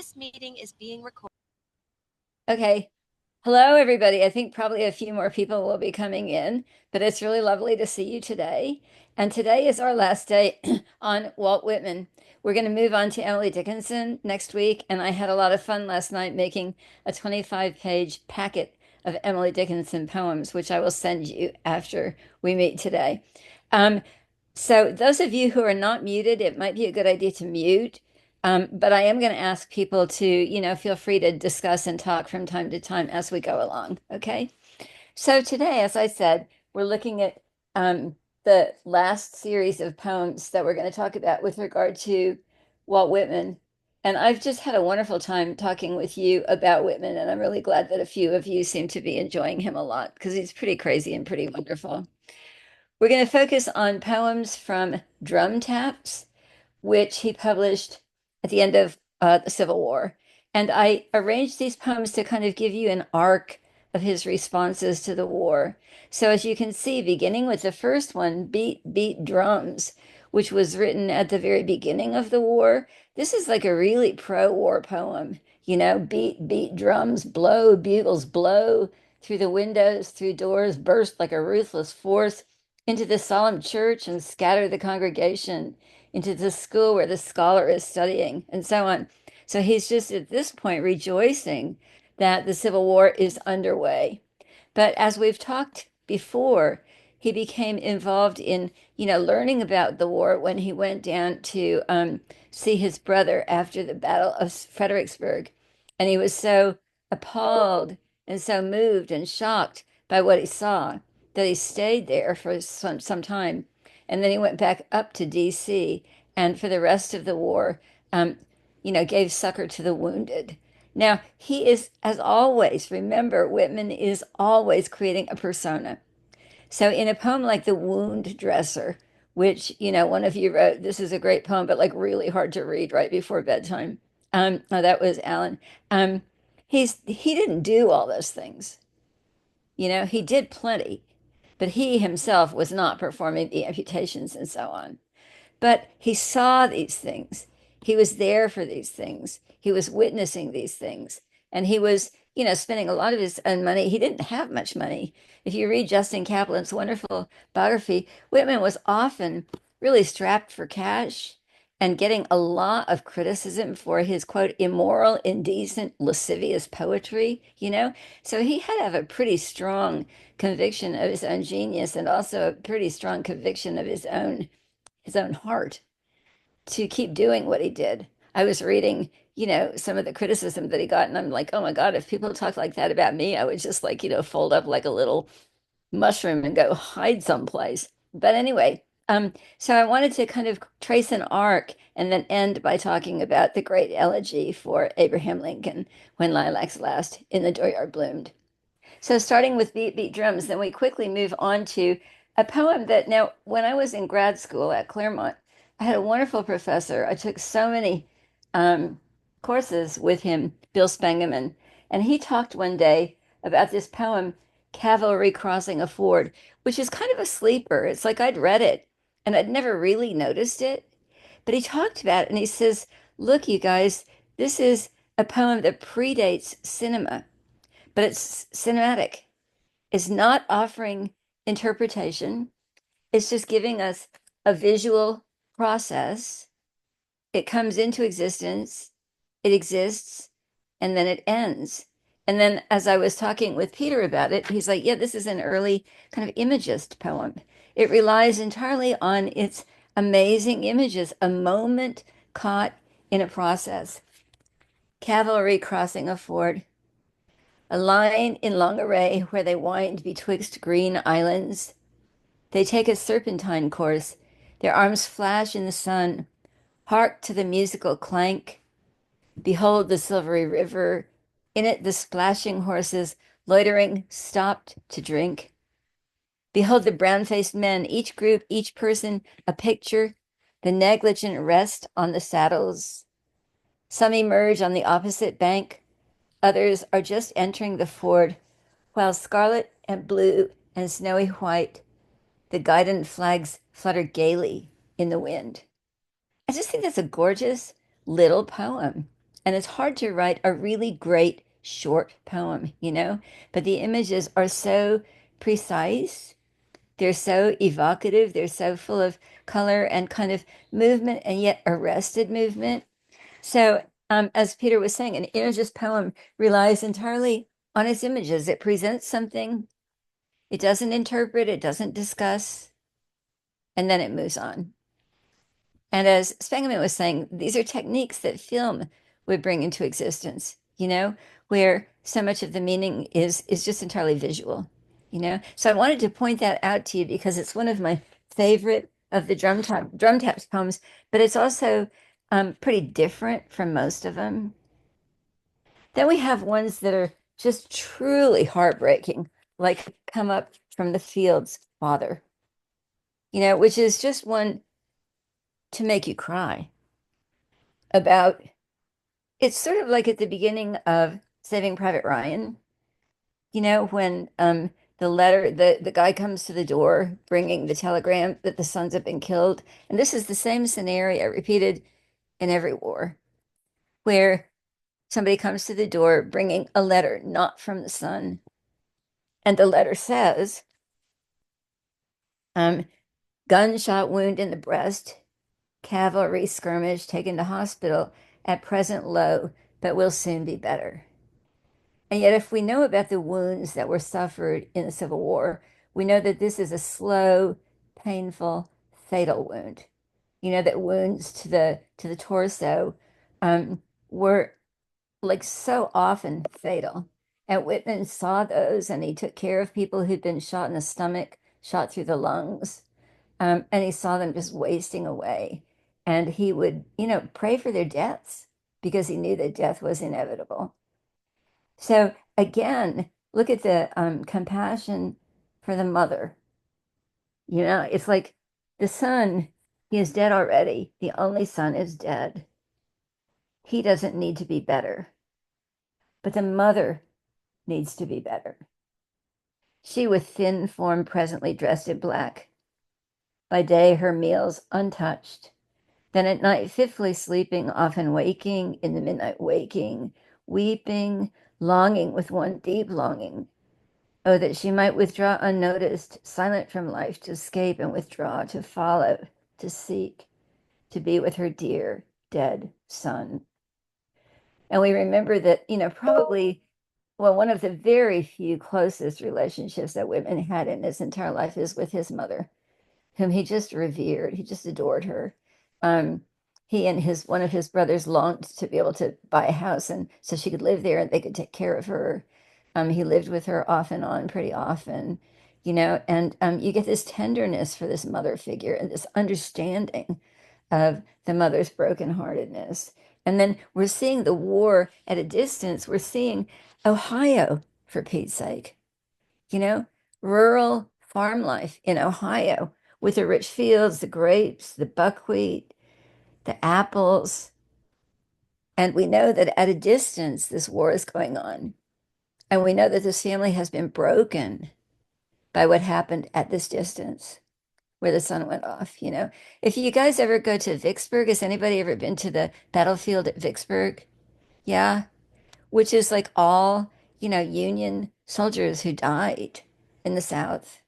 This meeting is being recorded. Okay. Hello, everybody. I think probably a few more people will be coming in, but it's really lovely to see you today. And today is our last day on Walt Whitman. We're going to move on to Emily Dickinson next week. And I had a lot of fun last night making a 25-page packet of Emily Dickinson poems, which I will send you after we meet today. Um, so those of you who are not muted, it might be a good idea to mute. But I am going to ask people to, feel free to discuss and talk from time to time as we go along. Okay. So today, as I said, we're looking at the last series of poems that we're going to talk about with regard to Walt Whitman. And I've just had a wonderful time talking with you about Whitman, and I'm really glad that a few of you seem to be enjoying him a lot because he's pretty crazy and pretty wonderful. We're going to focus on poems from Drum Taps, which he published at the end of the Civil War. And I arranged these poems to kind of give you an arc of his responses to the war. So as you can see, beginning with the first one, Beat, Beat Drums, which was written at the very beginning of the war, this is like a really pro-war poem. Beat, beat drums, blow, bugles, blow through the windows, through doors, burst like a ruthless force into the solemn church and scatter the congregation into the school where the scholar is studying, and so on. So he's just at this point rejoicing that the Civil War is underway. But as we've talked before, he became involved in, learning about the war when he went down to see his brother after the Battle of Fredericksburg. And he was so appalled and so moved and shocked by what he saw that he stayed there for some time. And then he went back up to DC and for the rest of the war, um, gave succor to the wounded. Now, he is, as always, remember, Whitman is always creating a persona. So in a poem like The Wound Dresser, which, one of you wrote, this is a great poem, but like really hard to read right before bedtime. Oh, that was Alan. Um, he didn't do all those things. He did plenty, but he himself was not performing the amputations and so on. But he saw these things. He was there for these things. He was witnessing these things. And he was, spending a lot of his own money. He didn't have much money. If you read Justin Kaplan's wonderful biography, Whitman was often really strapped for cash and getting a lot of criticism for his, quote, immoral, indecent, lascivious poetry. So he had to have a pretty strong conviction of his own genius and also a pretty strong conviction of his own heart to keep doing what he did. I was reading, some of the criticism that he got, and I'm like, oh my God, if people talk like that about me, I would just like, fold up like a little mushroom and go hide someplace. But anyway, so I wanted to kind of trace an arc and then end by talking about the great elegy for Abraham Lincoln, When Lilacs Last in the Dooryard Bloomed. So starting with Beat Beat Drums, then we quickly move on to a poem that now, when I was in grad school at Claremont, I had a wonderful professor. I took so many um, courses with him, Bill Spengeman, and he talked one day about this poem, Cavalry Crossing a Ford, which is kind of a sleeper. It's like I'd read it and I'd never really noticed it. But he talked about it and he says, look, you guys, this is a poem that predates cinema, but it's cinematic. It's not offering interpretation. It's just giving us a visual process. It comes into existence, it exists, and then it ends. And then as I was talking with Peter about it, he's like, yeah, this is an early kind of imagist poem. It relies entirely on its amazing images, a moment caught in a process. Cavalry crossing a ford, a line in long array where they wind betwixt green islands. They take a serpentine course. Their arms flash in the sun. Hark to the musical clank. Behold the silvery river. In it the splashing horses, loitering, stopped to drink. Behold the brown-faced men, each group, each person, a picture. The negligent rest on the saddles. Some emerge on the opposite bank. Others are just entering the ford, while scarlet and blue and snowy white, the guidon flags flutter gaily in the wind. I just think that's a gorgeous little poem. And it's hard to write a really great short poem, but the images are so precise. They're so evocative. They're so full of color and kind of movement and yet arrested movement. So, as Peter was saying, an imagist poem relies entirely on its images. It presents something, it doesn't interpret, it doesn't discuss, and then it moves on. And as Spiegelman was saying, these are techniques that film would bring into existence, where so much of the meaning is just entirely visual. So I wanted to point that out to you because it's one of my favorite of the drum taps poems, but it's also pretty different from most of them. Then we have ones that are just truly heartbreaking, like Come Up from the Fields, Father, which is just one to make you cry about. It's sort of like at the beginning of Saving Private Ryan, when the guy comes to the door bringing the telegram that the sons have been killed. And this is the same scenario repeated in every war, where somebody comes to the door bringing a letter, not from the son. And the letter says, um, gunshot wound in the breast, cavalry skirmish taken to hospital, at present low, but will soon be better. And yet, if we know about the wounds that were suffered in the Civil War, we know that this is a slow, painful, fatal wound. That wounds to the torso were like so often fatal. And Whitman saw those, and he took care of people who'd been shot in the stomach, shot through the lungs, and he saw them just wasting away. And he would, pray for their deaths because he knew that death was inevitable. So again, look at the compassion for the mother. It's like the son, he is dead already. The only son is dead. He doesn't need to be better, but the mother needs to be better. She with thin form presently dressed in black. By day her meals untouched. Then at night fitfully sleeping, often waking, in the midnight waking, weeping, longing with one deep longing. Oh, that she might withdraw unnoticed, silent from life, to escape and withdraw, to follow, to seek, to be with her dear, dead son. And we remember that, probably, well, one of the very few closest relationships that Whitman had in his entire life is with his mother, whom he just revered. He just adored her. Um, he and one of his brothers longed to be able to buy a house, and so she could live there and they could take care of her. He lived with her off and on pretty often, and you get this tenderness for this mother figure and this understanding of the mother's brokenheartedness. And then we're seeing the war at a distance. We're seeing Ohio, for Pete's sake, rural farm life in Ohio with the rich fields, the grapes, the buckwheat, the apples. And we know that at a distance, this war is going on. And we know that this family has been broken by what happened at this distance where the sun went off. If you guys ever go to Vicksburg, has anybody ever been to the battlefield at Vicksburg? Yeah, which is like all, Union soldiers who died in the South.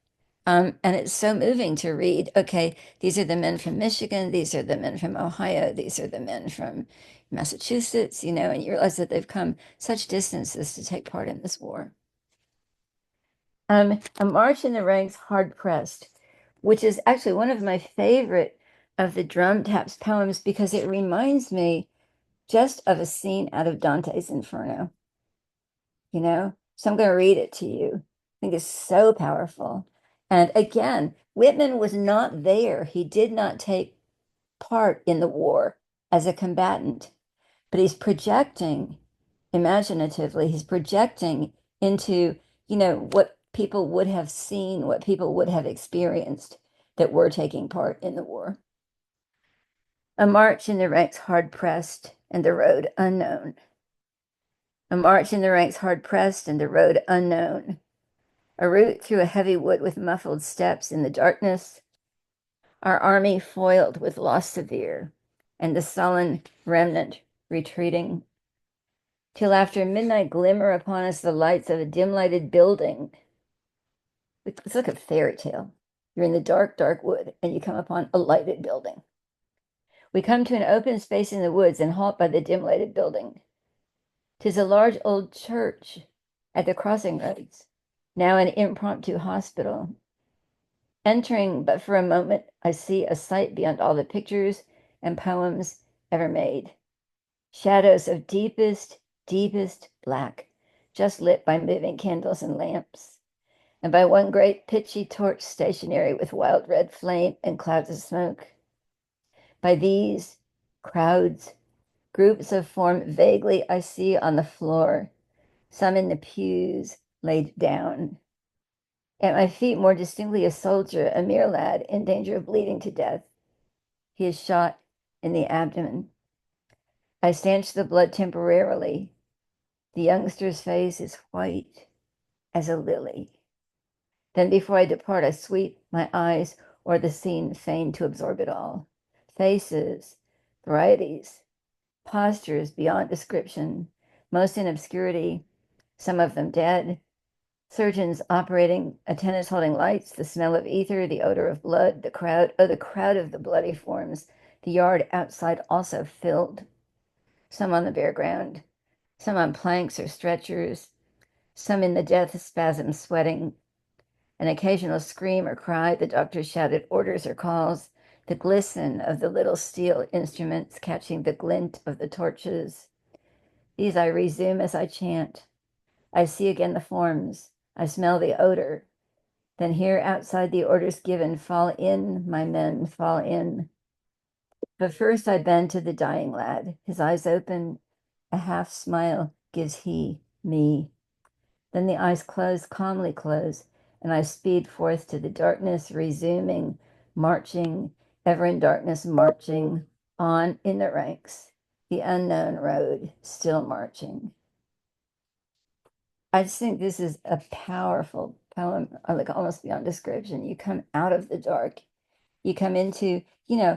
And it's so moving to read, okay, these are the men from Michigan, these are the men from Ohio, these are the men from Massachusetts, and you realize that they've come such distances to take part in this war. A March in the Ranks, Hard Pressed, which is actually one of my favorite of the Drum Taps poems because it reminds me just of a scene out of Dante's Inferno, So I'm going to read it to you. I think it's so powerful. And again, Whitman was not there. He did not take part in the war as a combatant, but he's projecting imaginatively, he's projecting into, what people would have seen, what people would have experienced that were taking part in the war. A march in the ranks hard pressed and the road unknown. A march in the ranks hard pressed and the road unknown. A route through a heavy wood with muffled steps in the darkness. Our army foiled with loss severe, and the sullen remnant retreating. till after midnight glimmer upon us the lights of a dim-lighted building. It's like a fairy tale. You're in the dark, dark wood, and you come upon a lighted building. We come to an open space in the woods and halt by the dim-lighted building. 'Tis a large old church at the crossing roads, now an impromptu hospital. Entering but for a moment, I see a sight beyond all the pictures and poems ever made. Shadows of deepest, deepest black, just lit by moving candles and lamps, and by one great pitchy torch stationary with wild red flame and clouds of smoke. By these crowds, groups of form vaguely I see on the floor, some in the pews laid down. At my feet, more distinctly, a soldier, a mere lad, in danger of bleeding to death. He is shot in the abdomen. I stanch the blood temporarily. The youngster's face is white as a lily. Then, before I depart, I sweep my eyes o'er the scene, fain to absorb it all. Faces, varieties, postures beyond description, most in obscurity, some of them dead. Surgeons operating, attendants holding lights, the smell of ether, the odor of blood, the crowd of the bloody forms, the yard outside also filled, some on the bare ground, some on planks or stretchers, some in the death spasm sweating, an occasional scream or cry, the doctor shouted orders or calls, the glisten of the little steel instruments catching the glint of the torches. These I resume as I chant. I see again the forms. I smell the odor. Then here outside the orders given, fall in, my men, fall in. But first I bend to the dying lad. His eyes open, a half smile gives he me. Then the eyes close, calmly close, and I speed forth to the darkness, resuming, marching, ever in darkness, marching on in the ranks, the unknown road, still marching. I just think this is a powerful poem, like almost beyond description. You come out of the dark, you come into,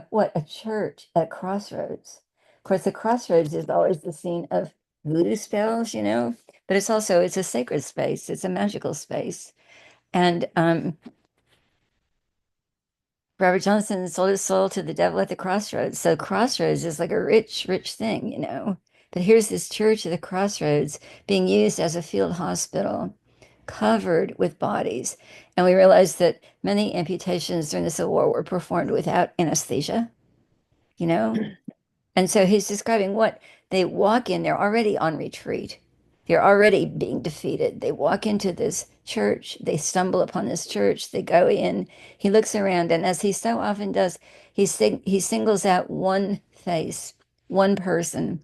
what, a church at crossroads. Of course, the crossroads is always the scene of voodoo spells, but it's a sacred space, it's a magical space. And Robert Johnson sold his soul to the devil at the crossroads. So crossroads is like a rich, rich thing. But here's this church at the crossroads being used as a field hospital, covered with bodies. And we realized that many amputations during the Civil War were performed without anesthesia, you know? And so he's describing what they walk in, they're already on retreat. They're already being defeated. They walk into this church, they stumble upon this church, they go in, he looks around, and as he so often does, he singles out one face, one person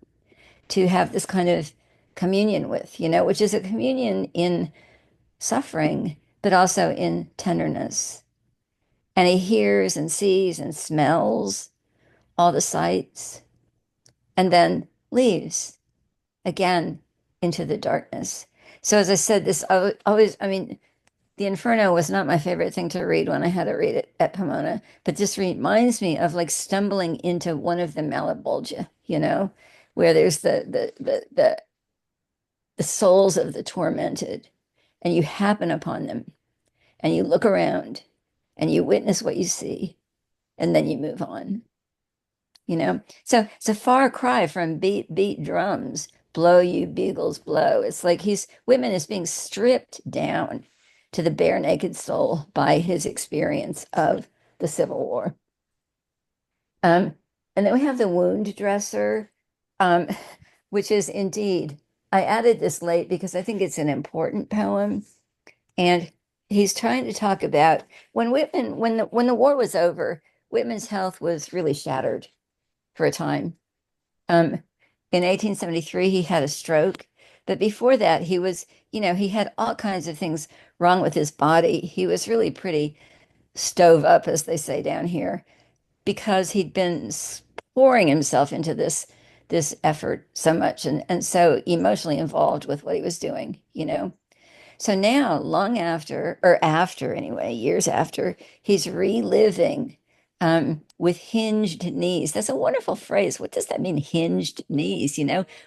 to have this kind of communion with, which is a communion in suffering, but also in tenderness. And he hears and sees and smells all the sights and then leaves again into the darkness. So as I said, this always, I mean, the Inferno was not my favorite thing to read when I had to read it at Pomona, but this reminds me of like stumbling into one of the Malabolgia, where there's the souls of the tormented, and you happen upon them, and you look around, and you witness what you see, and then you move on. So it's a far cry from beat drums, blow you bugles blow. It's like Whitman is being stripped down to the bare naked soul by his experience of the Civil War. And then we have the wound dresser, um, which is indeed, I added this late because I think it's an important poem. And he's trying to talk about when the war was over, Whitman's health was really shattered for a time. In 1873, he had a stroke, but before that, he had all kinds of things wrong with his body. He was really pretty stove up, as they say down here, because he'd been pouring himself into this effort so much and so emotionally involved with what he was doing. So now, long after, or after anyway, years after, he's reliving with hinged knees. That's a wonderful phrase. What does that mean? Hinged knees,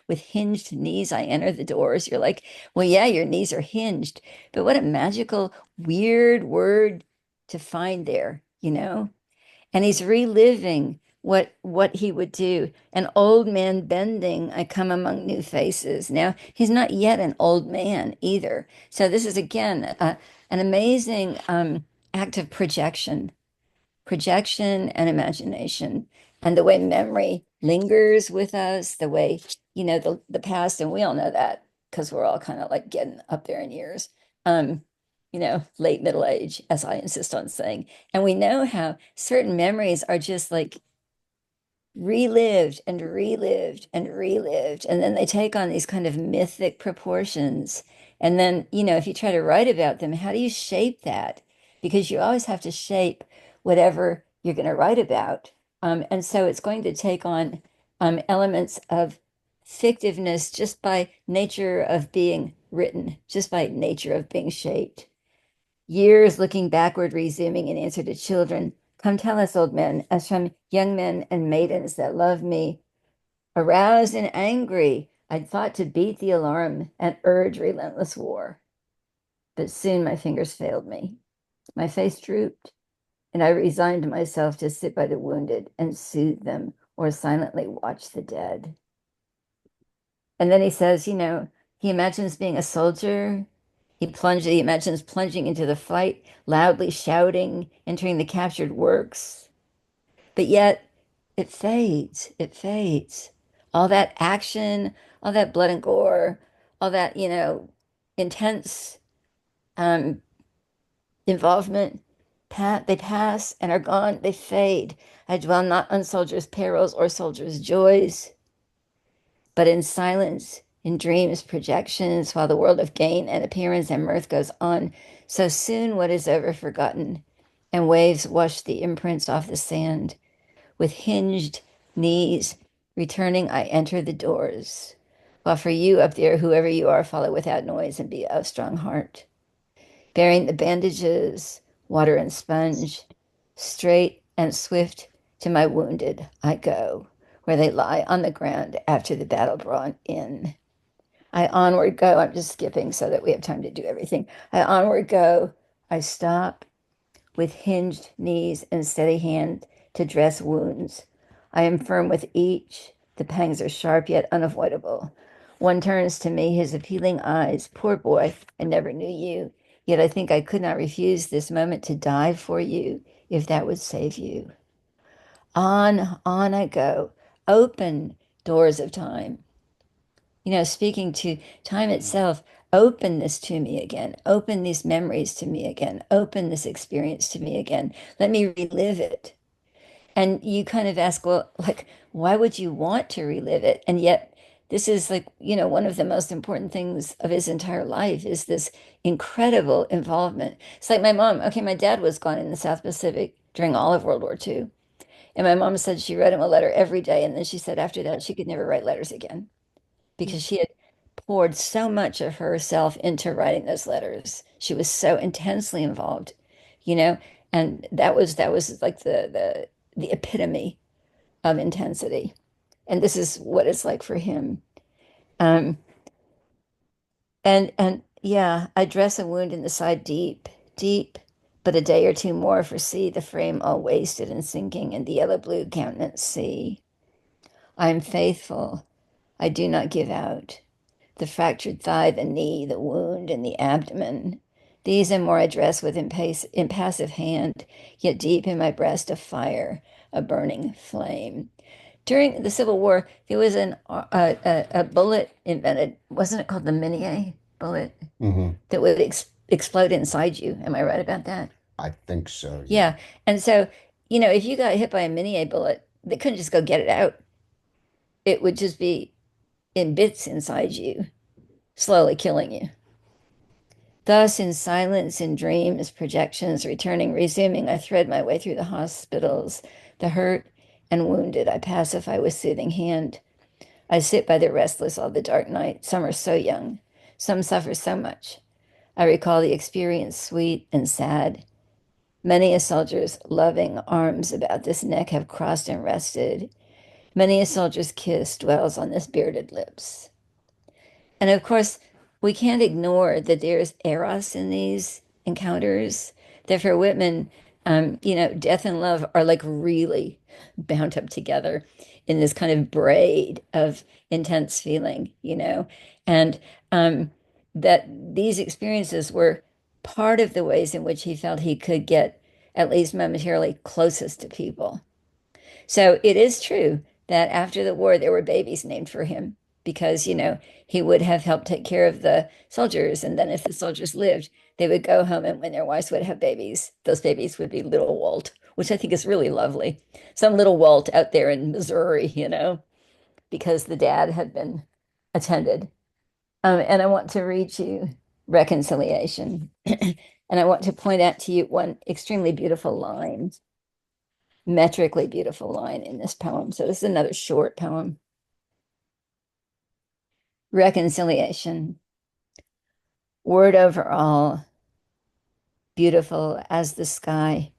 with hinged knees, I enter the doors. You're like, well, yeah, your knees are hinged, but what a magical, weird word to find there. And he's reliving what he would do. An old man bending, I come among new faces. Now, he's not yet an old man either. So this is again an amazing act of projection and imagination, and the way memory lingers with us, the way, the past, and we all know that because we're all kind of like getting up there in years, um, late middle age, as I insist on saying. And we know how certain memories are just like relived and relived and relived. And then they take on these kind of mythic proportions. And then, if you try to write about them, how do you shape that? Because you always have to shape whatever you're going to write about. And so it's going to take on elements of fictiveness just by nature of being written, just by nature of being shaped. Years looking backward, resuming in answer to children. Come tell us, old men, as from young men and maidens that love me, aroused and angry, I'd thought to beat the alarm and urge relentless war. But soon my fingers failed me. My face drooped, and I resigned myself to sit by the wounded and soothe them or silently watch the dead. And then he says, he imagines being a soldier. He imagines plunging into the fight, loudly shouting, entering the captured works. But yet it fades. All that action, all that blood and gore, all that, intense um, involvement, they pass and are gone, they fade. I dwell not on soldiers' perils or soldiers' joys, but in silence, in dreams, projections, while the world of gain and appearance and mirth goes on. So soon what is over forgotten, and waves wash the imprints off the sand. With hinged knees, returning, I enter the doors. While for you up there, whoever you are, follow without noise and be of strong heart. Bearing the bandages, water and sponge, straight and swift to my wounded I go, where they lie on the ground after the battle brought in. I onward go. I'm just skipping so that we have time to do everything. I onward go. I stop with hinged knees and steady hand to dress wounds. I am firm with each. The pangs are sharp yet unavoidable. One turns to me, his appealing eyes. Poor boy, I never knew you. Yet I think I could not refuse this moment to die for you, if that would save you. On I go. Open doors of time. Speaking to time itself, open this to me again. Open these memories to me again. Open this experience to me again. Let me relive it. And you kind of ask, well, like, why would you want to relive it? And yet, this is like, one of the most important things of his entire life is this incredible involvement. It's like my mom. Okay, my dad was gone in the South Pacific during all of World War II. And my mom said she wrote him a letter every day. And then she said after that, she could never write letters again because she had poured so much of herself into writing those letters. She was so intensely involved, you know, and that was like the epitome of intensity. And this is what it's like for him. Um, and yeah, I dress a wound in the side deep, deep, but a day or two more for see the frame all wasted and sinking in the yellow blue countenance see. I am faithful. I do not give out. The fractured thigh, the knee, the wound, and the abdomen. These and more I dress with impassive hand, yet deep in my breast a fire, a burning flame. During the Civil War, there was a bullet invented, wasn't it called the Minié bullet, Hmm. that would explode inside you? Am I right about that? I think so, yeah. Yeah. And so, if you got hit by a Minié bullet, they couldn't just go get it out. It would just be in bits inside you, slowly killing you. Thus, in silence, in dreams, projections, returning, resuming, I thread my way through the hospitals, the hurt and wounded. I pacify with soothing hand. I sit by the restless all the dark night. Some are so young, some suffer so much. I recall the experience, sweet and sad, Many a soldier's loving arms about this neck have crossed and rested. Many a soldier's kiss dwells on this bearded lips. And of course, we can't ignore that there's eros in these encounters. That for Whitman, death and love are like really bound up together in this kind of braid of intense feeling, and that these experiences were part of the ways in which he felt he could get at least momentarily closest to people. So it is true that after the war, there were babies named for him because, he would have helped take care of the soldiers. And then if the soldiers lived, they would go home and when their wives would have babies, those babies would be little Walt, which I think is really lovely. Some little Walt out there in Missouri, because the dad had been attended. And I want to read you Reconciliation. And I want to point out to you one extremely beautiful line, metrically beautiful line in this poem. So this is another short poem. Reconciliation. Word over all, beautiful as the sky.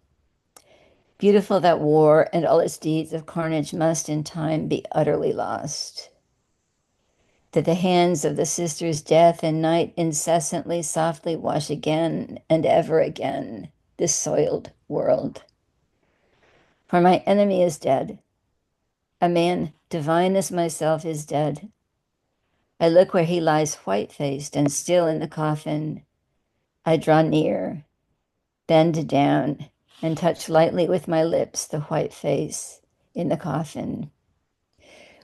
Beautiful that war and all its deeds of carnage must in time be utterly lost. That the hands of the sisters death and night incessantly softly wash again and ever again this soiled world. For my enemy is dead. A man divine as myself is dead. I look where he lies white-faced and still in the coffin. I draw near, bend down, and touch lightly with my lips the white face in the coffin.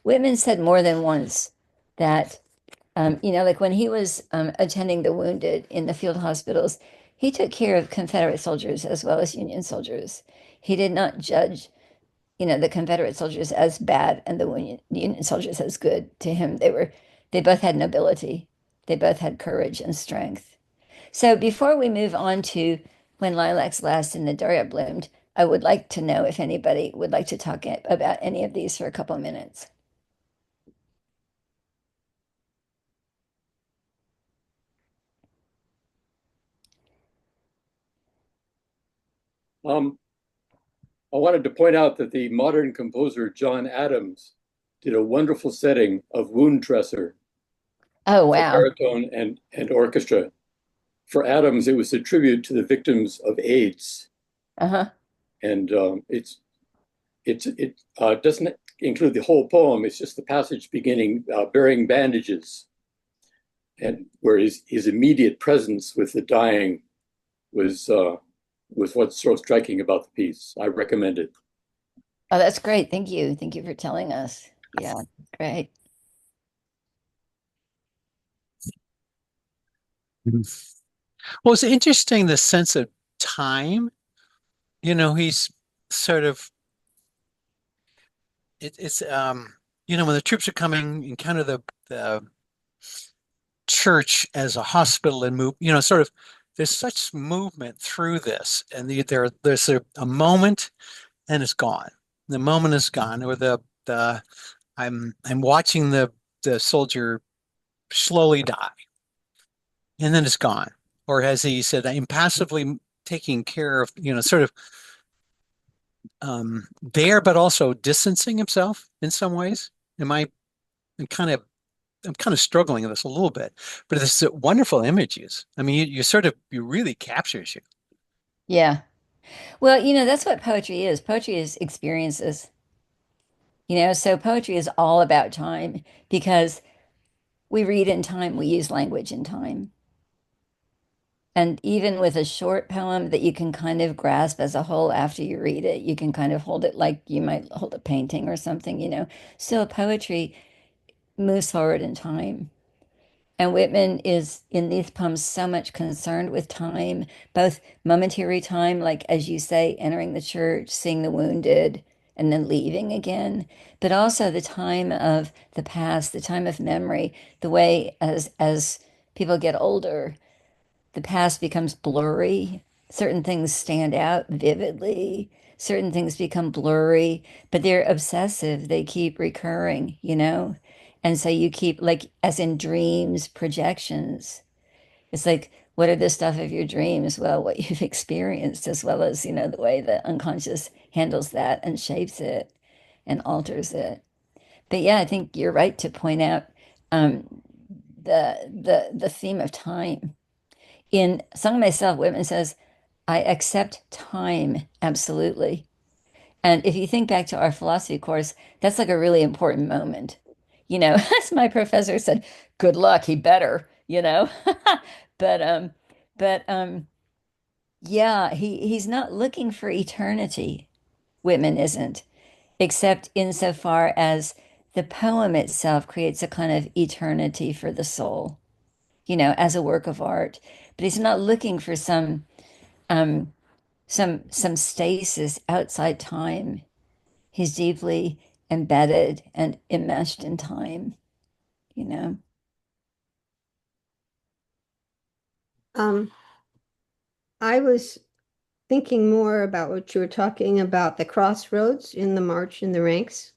Whitman said more than once that, like when he was attending the wounded in the field hospitals, he took care of Confederate soldiers as well as Union soldiers. He did not judge, the Confederate soldiers as bad and the Union soldiers as good. To him, they both had nobility. They both had courage and strength. So before we move on to When Lilacs Last and the Dahlia Bloomed, I would like to know if anybody would like to talk about any of these for a couple of minutes. Um, I wanted to point out that the modern composer John Adams did a wonderful setting of Wound Dresser Oh, for wow. baritone and orchestra. For Adams, it was a tribute to the victims of AIDS, Uh-huh. and it doesn't include the whole poem. It's just the passage beginning burying bandages, and where his immediate presence with the dying was uh, was what's so striking about the piece. I recommend it. Oh, that's great. Thank you. Thank you for telling us. Yeah, great. Well, it's interesting the sense of time. He's sort of when the troops are coming, encounter the church as a hospital and move, sort of there's such movement through this, and there's a moment and it's gone. The moment is gone, or the I'm watching the soldier slowly die, and then it's gone. Or as he said, I'm passively taking care of, sort of there, but also distancing himself in some ways. Am I? I'm kind of I'm kind of struggling with this a little bit, but it's wonderful images. I mean, you sort of you really captures you. Yeah. Well, that's what poetry is. Poetry is experiences, so poetry is all about time because we read in time, we use language in time. And even with a short poem that you can kind of grasp as a whole after you read it, you can kind of hold it like you might hold a painting or something, Still, poetry moves forward in time. And Whitman is in these poems so much concerned with time, both momentary time, like as you say, entering the church, seeing the wounded, and then leaving again, but also the time of the past, the time of memory, the way as people get older, the past becomes blurry. Certain things stand out vividly. Certain things become blurry, but they're obsessive. They keep recurring. And so you keep, like, as in dreams, projections. It's like what are the stuff of your dreams? Well, what you've experienced, as well as, the way the unconscious handles that and shapes it and alters it. But yeah, I think you're right to point out the theme of time. In Song of Myself, Whitman says, I accept time absolutely. And if you think back to our philosophy course, that's like a really important moment. As my professor said, good luck, he better. But yeah, he's not looking for eternity. Whitman isn't, except insofar as the poem itself creates a kind of eternity for the soul, as a work of art. But he's not looking for um some stasis outside time. He's deeply embedded and enmeshed in time, you know. Um, I was thinking more about what you were talking about, the crossroads in the March in the Ranks.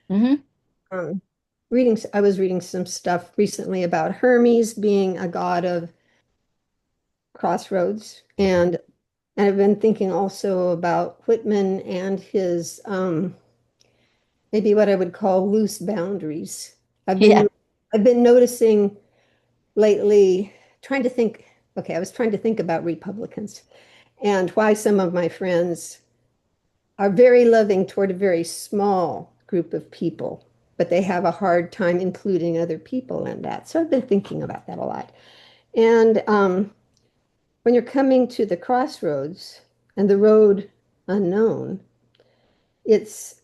Hmm. Um, I was reading some stuff recently about Hermes being a god of crossroads, and I've been thinking also about Whitman and his maybe what I would call loose boundaries. I've Yeah. been I've been noticing lately, trying to think. Okay, I was trying to think about Republicans and why some of my friends are very loving toward a very small group of people, but they have a hard time including other people in that. So I've been thinking about that a lot. And when you're coming to the crossroads and the road unknown, it's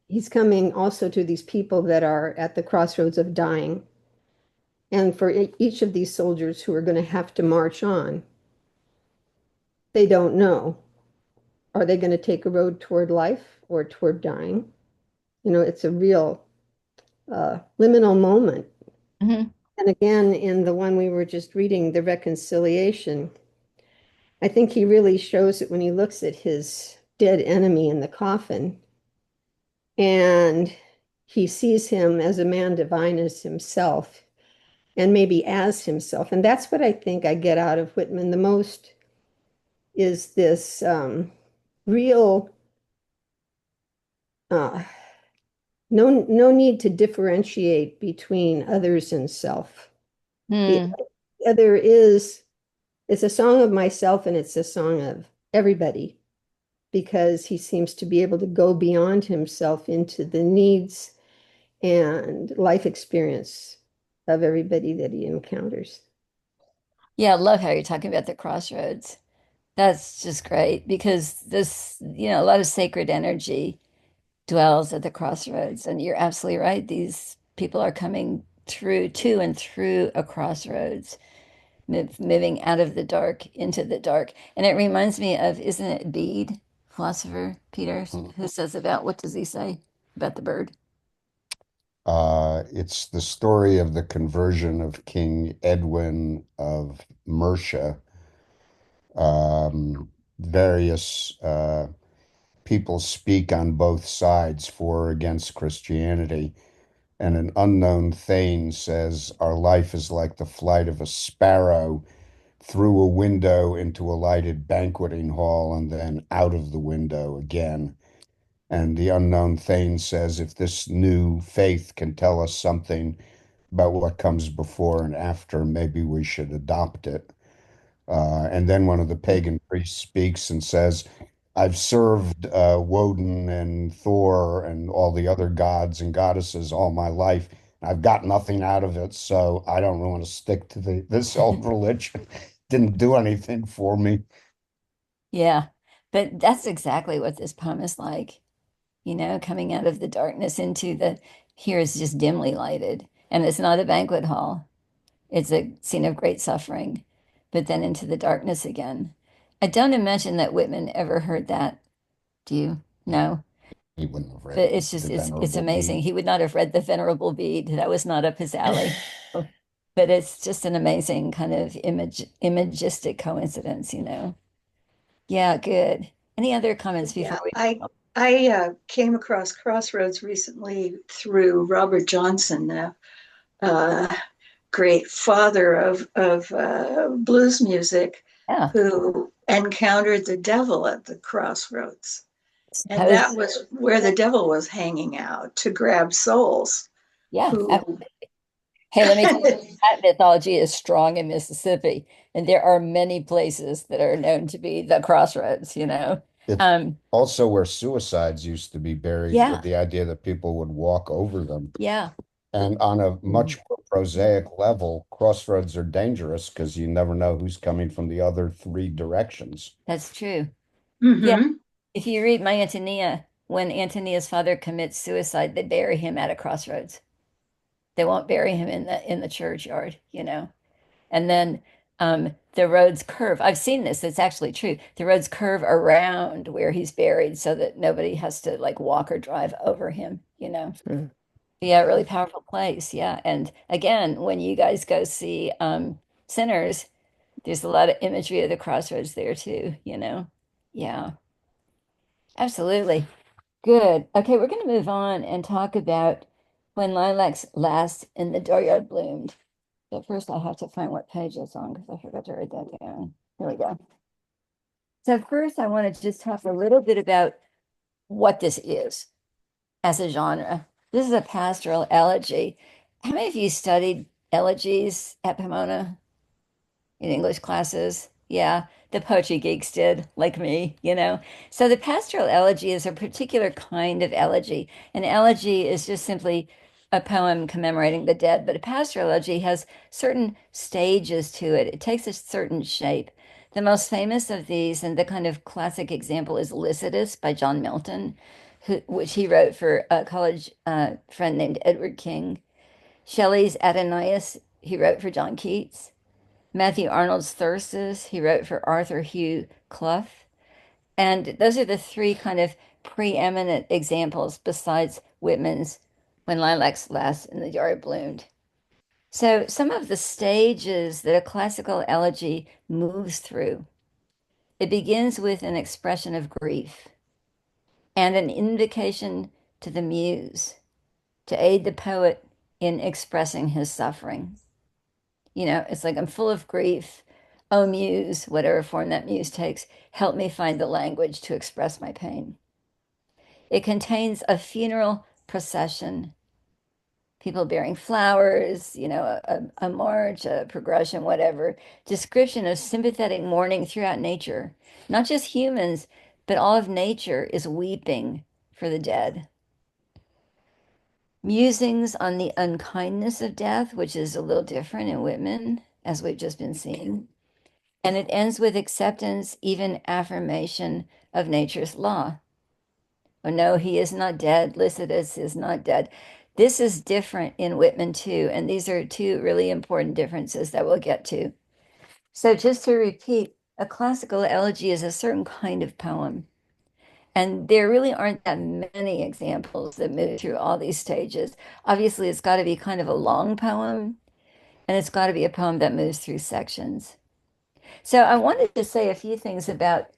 he's coming also to these people that are at the crossroads of dying. And for each of these soldiers who are going to have to march on, they don't know. Are they going to take a road toward life or toward dying? It's a real liminal moment. Hmm. And again, in the one we were just reading, the reconciliation, I think he really shows it when he looks at his dead enemy in the coffin and he sees him as a man divine as himself and maybe as himself. And that's what I think I get out of Whitman the most is this real uh, no need to differentiate between others and self. The Hmm. other is it's a song of myself and it's a song of everybody because he seems to be able to go beyond himself into the needs and life experience of everybody that he encounters. Yeah, I love how you're talking about the crossroads. That's just great because a lot of sacred energy dwells at the crossroads. And you're absolutely right. These people are coming through to and through a crossroads, moving out of the dark into the dark. And it reminds me of, isn't it Bede, philosopher Peter, who says about, what does he say about the bird? It's the story of the conversion of King Edwin of Mercia. Various people speak on both sides for or against Christianity, and an unknown thane says, our life is like the flight of a sparrow through a window into a lighted banqueting hall and then out of the window again. And the unknown thane says, if this new faith can tell us something about what comes before and after, maybe we should adopt it. And then one of the pagan priests speaks and says, I've served Woden and Thor and all the other gods and goddesses all my life. I've got nothing out of it, so I don't want to stick to this old religion. Didn't do anything for me. Yeah, but that's exactly what this poem is like, coming out of the darkness into here is just dimly lighted. And it's not a banquet hall. It's a scene of great suffering, but then into the darkness again. I don't imagine that Whitman ever heard that. Do you? No. He wouldn't have read But it's just the it's Venerable amazing. Bede. He would not have read the Venerable Bede. That was not up his alley. But it's just an amazing kind of imagistic coincidence. Yeah, good. Any other comments before Yeah, we? I came across Crossroads recently through Robert Johnson, uh, great father of blues music Yeah. who encountered the devil at the crossroads. And Suppose, that was where the devil was hanging out to grab souls yeah. who Hey, let me tell you, that mythology is strong in Mississippi, and there are many places that are known to be the crossroads, you know. It's Um, also where suicides used to be buried, with yeah, the idea that people would walk over them. yeah, And on a much more prosaic level, crossroads are dangerous because you never know who's coming from the other three directions. that's true. Yeah, mm-hmm. if you read My Antonia, when Antonia's father commits suicide, they bury him at a crossroads. They won't bury him in the churchyard, you know. And then the roads curve. I've seen this. It's actually true. The roads curve around where he's buried so that nobody has to like walk or drive over him, you know. Mm. Yeah, really powerful place. Yeah. And again, when you guys go see Sinners, there's a lot of imagery of the crossroads there too, you know. Yeah, absolutely. Good. Okay, we're going to move on and talk about when lilacs last and the dooryard bloomed. But first, I have to find what page it's on because I forgot to write that down. Here we go. So first, I want to just talk a little bit about what this is as a genre. This is a pastoral elegy. How many of you studied elegies at Pomona in English classes? Yeah, the poetry geeks did, like me, you know. So the pastoral elegy is a particular kind of elegy. An elegy is just simply a poem commemorating the dead, but a pastoral elegy has certain stages to it. It takes a certain shape. The most famous of these, and the kind of classic example, is Lycidas by John Milton, which he wrote for a college friend named Edward King. Shelley's Adonais, he wrote for John Keats. Matthew Arnold's Thyrsis, he wrote for Arthur Hugh Clough. And those are the three kind of preeminent examples besides Whitman's When Lilacs Last and the Yard Bloomed. So some of the stages that a classical elegy moves through. It begins with an expression of grief and an invocation to the muse to aid the poet in expressing his suffering. You know, it's like I'm full of grief. Oh, muse, whatever form that muse takes, help me find the language to express my pain. It contains a funeral procession, people bearing flowers, you know, a march, a progression, whatever, description of sympathetic mourning throughout nature. Not just humans, but all of nature is weeping for the dead. Musings on the unkindness of death, which is a little different in Whitman, as we've just been seeing. And it ends with acceptance, even affirmation of nature's law. Oh, no, he is not dead. Lycidas is not dead. This is different in Whitman too, and these are two really important differences that we'll get to. So just to repeat, a classical elegy is a certain kind of poem. And there really aren't that many examples that move through all these stages. Obviously, it's got to be kind of a long poem, and it's got to be a poem that moves through sections. So I wanted to say a few things about,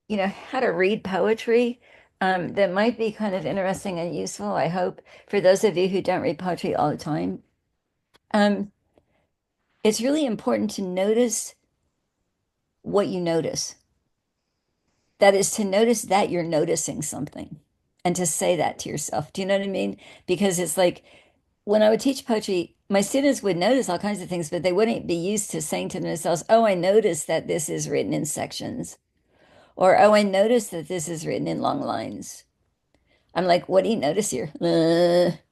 you know, how to read poetry that might be kind of interesting and useful, I hope, for those of you who don't read poetry all the time. Um, it's really important to notice what you notice. That is to notice that you're noticing something and to say that to yourself. Do you know what I mean? Because it's like when I would teach poetry, my students would notice all kinds of things, but they wouldn't be used to saying to themselves, oh, I noticed that this is written in sections. Or, oh, I noticed that this is written in long lines. I'm like, what do you notice here?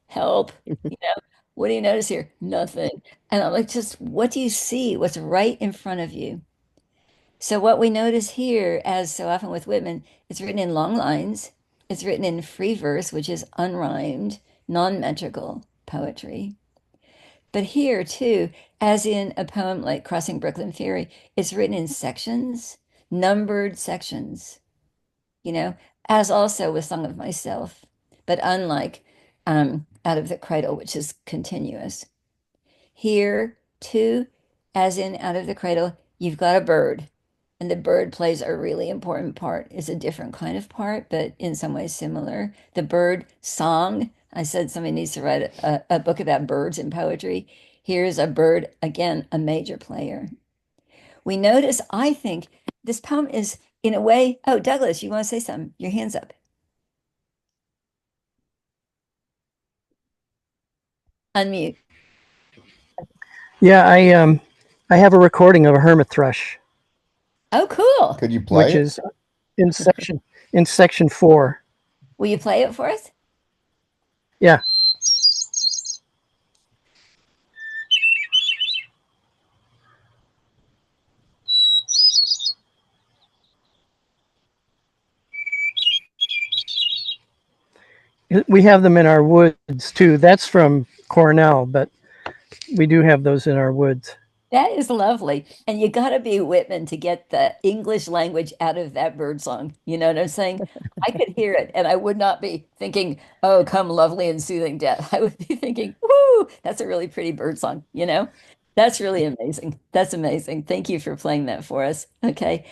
Help. You know, what do you notice here? Nothing. And I'm like, just what do you see? What's right in front of you? So what we notice here, as so often with Whitman, it's written in long lines. It's written in free verse, which is unrhymed, non-metrical poetry. But here too, as in a poem like Crossing Brooklyn Ferry, it's written in sections, numbered sections, you know, as also with Song of Myself, but unlike Out of the Cradle, which is continuous. Here too, as in Out of the Cradle, you've got a bird. And the bird plays a really important part. It's a different kind of part, but in some ways similar. The bird song. I said somebody needs to write a book about birds in poetry. Here's a bird, again, a major player. We notice, I think, this poem is in a way, oh, Douglas, you want to say something? Your hand's up. Unmute. Yeah, I have a recording of a hermit thrush, Oh, cool. Could you play which it? is in section 4. Will you play it for us? Yeah. We have them in our woods too. That's from Cornell, but we do have those in our woods. That is lovely. And you got to be Whitman to get the English language out of that bird song. You know what I'm saying? I could hear it and I would not be thinking, oh, come lovely and soothing death. I would be thinking, whoo, that's a really pretty bird song, you know? That's really amazing. That's amazing. Thank you for playing that for us. Okay.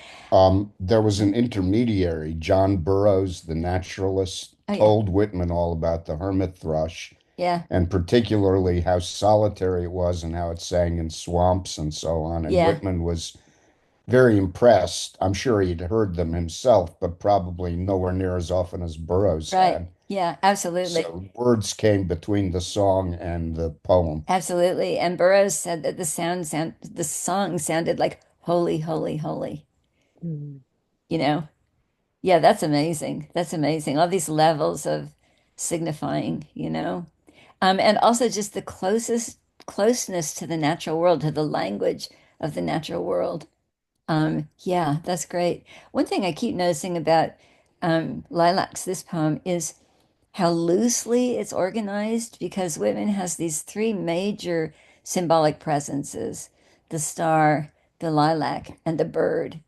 There was an intermediary, John Burroughs, the naturalist, Oh, yeah. told Whitman all about the hermit thrush, Yeah. and particularly how solitary it was and how it sang in swamps and so on. And Yeah. Whitman was very impressed. I'm sure he'd heard them himself, but probably nowhere near as often as Burroughs Right. had. Yeah, absolutely. So words came between the song and the poem. Absolutely. And Burroughs said that the song sounded like holy, holy, holy, you know? Yeah, that's amazing. That's amazing. All these levels of signifying, you know? And also just the closeness to the natural world, to the language of the natural world. Yeah, that's great. One thing I keep noticing about Lilacs, this poem, is how loosely it's organized because Whitman has these three major symbolic presences, the star, the lilac, and the bird.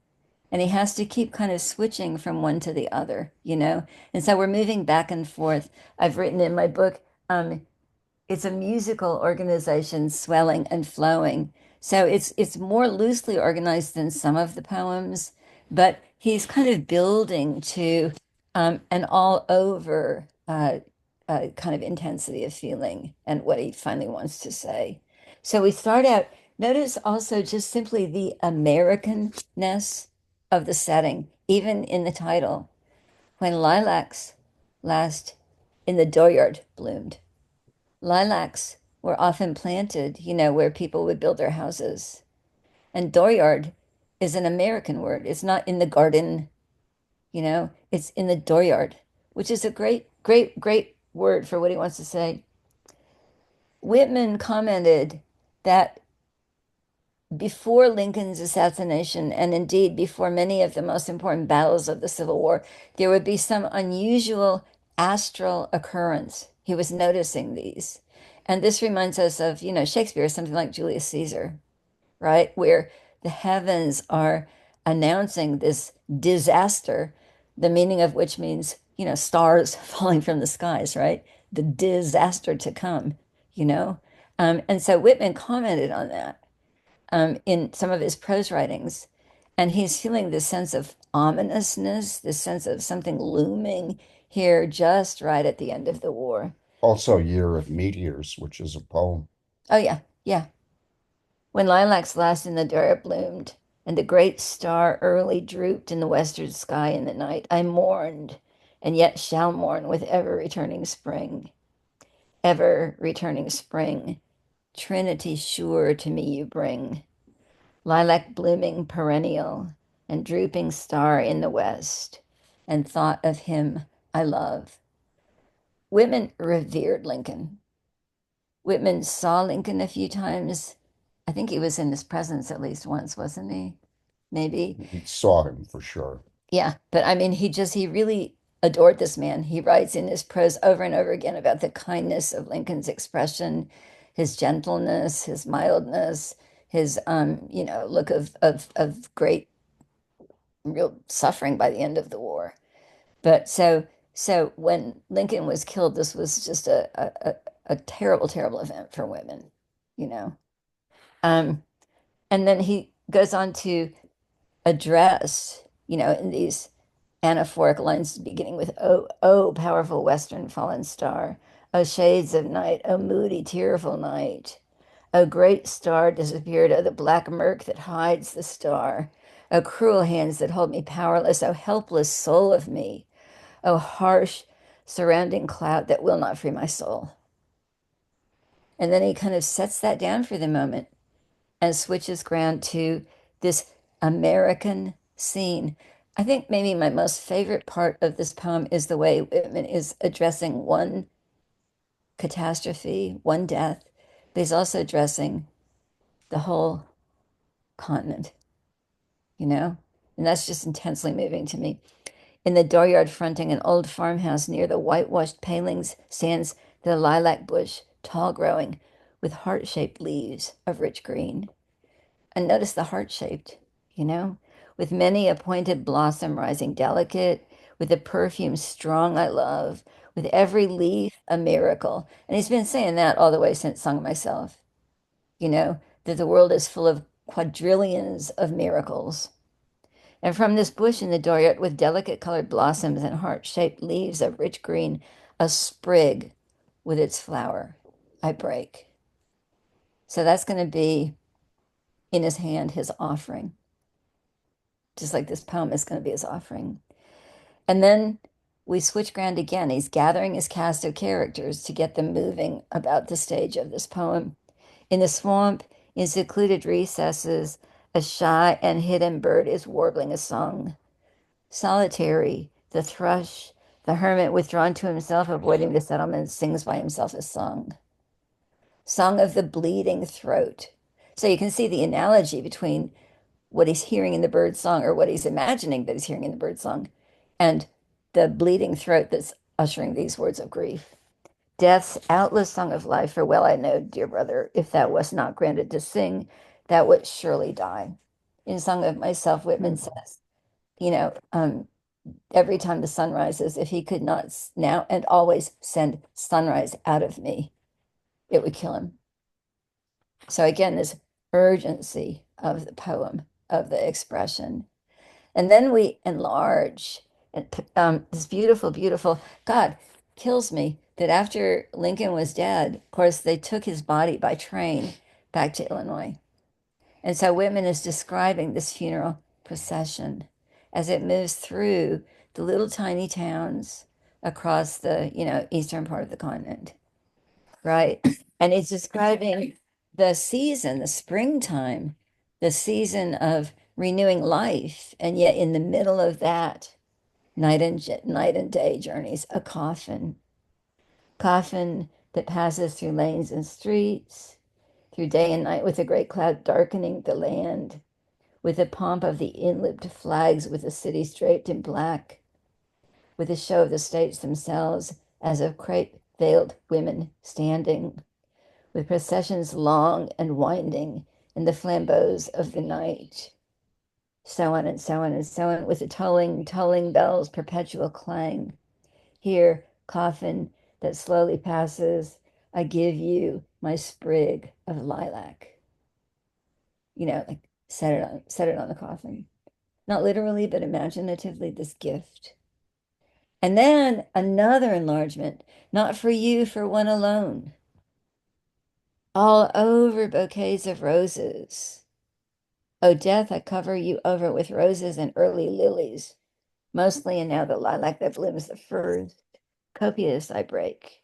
And he has to keep kind of switching from one to the other, you know? And so we're moving back and forth. I've written in my book, it's a musical organization swelling and flowing. So it's more loosely organized than some of the poems, but he's kind of building to an all over kind of intensity of feeling and what he finally wants to say. So we start out, notice also just simply the Americanness of the setting, even in the title. When lilacs last in the dooryard bloomed. Lilacs were often planted, you know, where people would build their houses. And dooryard is an American word. It's not in the garden, you know, it's in the dooryard, which is a great, great, great word for what he wants to say. Whitman commented that before Lincoln's assassination, and indeed before many of the most important battles of the Civil War, there would be some unusual astral occurrence. He was noticing these. And this reminds us of, you know, Shakespeare, something like Julius Caesar, right? Where the heavens are announcing this disaster, the meaning of which means, you know, stars falling from the skies, right? The disaster to come, you know? And so Whitman commented on that in some of his prose writings. And he's feeling this sense of ominousness, this sense of something looming here just right at the end of the war. Also, Year of Meteors, which is a poem. Oh, yeah, yeah. When lilacs last in the dark bloomed, and the great star early drooped in the western sky in the night, I mourned, and yet shall mourn with ever returning spring. Ever returning spring, Trinity sure to me you bring. Lilac blooming perennial, and drooping star in the west, and thought of him I love. Whitman revered Lincoln. Whitman saw Lincoln a few times. I think he was in his presence at least once, wasn't he? Maybe. He saw him for sure. Yeah, but I mean, he really adored this man. He writes in his prose over and over again about the kindness of Lincoln's expression, his gentleness, his mildness, his you know, look of great real suffering by the end of the war. But so when Lincoln was killed, this was just a terrible, terrible event for women, you know. Um, and then he goes on to address, you know, in these anaphoric lines beginning with oh, powerful western fallen star, oh, shades of night, oh, moody, tearful night, A great star disappeared, oh, the black murk that hides the star. Oh, cruel hands that hold me powerless, oh, helpless soul of me. Oh, harsh surrounding cloud that will not free my soul. And then he kind of sets that down for the moment and switches ground to this American scene. I think maybe my most favorite part of this poem is the way Whitman is addressing one catastrophe, one death, but he's also addressing the whole continent, you know? And that's just intensely moving to me. In the dooryard fronting an old farmhouse near the whitewashed palings stands the lilac bush, tall growing, with heart-shaped leaves of rich green. And notice the heart-shaped, you know, with many a pointed blossom rising delicate, with the perfume strong I love, with every leaf a miracle. And he's been saying that all the way since Sung Myself, you know, that the world is full of quadrillions of miracles. And from this bush in the dooryard with delicate colored blossoms and heart-shaped leaves of rich green, a sprig with its flower I break. So that's going to be in his hand his offering, just like this poem is going to be his offering. And then we switch ground again. He's gathering his cast of characters to get them moving about the stage of this poem. In the swamp, in secluded recesses, a shy and hidden bird is warbling a song. Solitary, the thrush, the hermit withdrawn to himself, avoiding the settlement, sings by himself a song. Song of the bleeding throat. So you can see the analogy between what he's hearing in the bird song or what he's imagining that he's hearing in the bird song and the bleeding throat that's ushering these words of grief. Death's outless song of life, for well I know, dear brother, if that was not granted to sing, that would surely die. In Song of Myself, Whitman says, you know, every time the sun rises, if he could not now and always send sunrise out of me, it would kill him. So again, this urgency of the poem, of the expression. And then we enlarge. And this beautiful, beautiful, God kills me that after Lincoln was dead, of course, they took his body by train back to Illinois. And so Whitman is describing this funeral procession as it moves through the little tiny towns across the, you know, eastern part of the continent, right? And it's describing the season, the springtime, the season of renewing life. And yet in the middle of that, night and day journeys, a coffin that passes through lanes and streets, through day and night with a great cloud darkening the land, with the pomp of the inlooped flags, with the cities draped in black, with the show of the states themselves as of crepe-veiled women standing, with processions long and winding in the flambeaux of the night, so on and so on and so on, with the tolling bells, perpetual clang. Here, coffin that slowly passes, I give you my sprig of lilac. You know, like set it on the coffin. Not literally, but imaginatively, this gift. And then another enlargement, not for you, for one alone. All over bouquets of roses. Oh, death, I cover you over with roses and early lilies, mostly and now the lilac that blooms the first. Copious I break.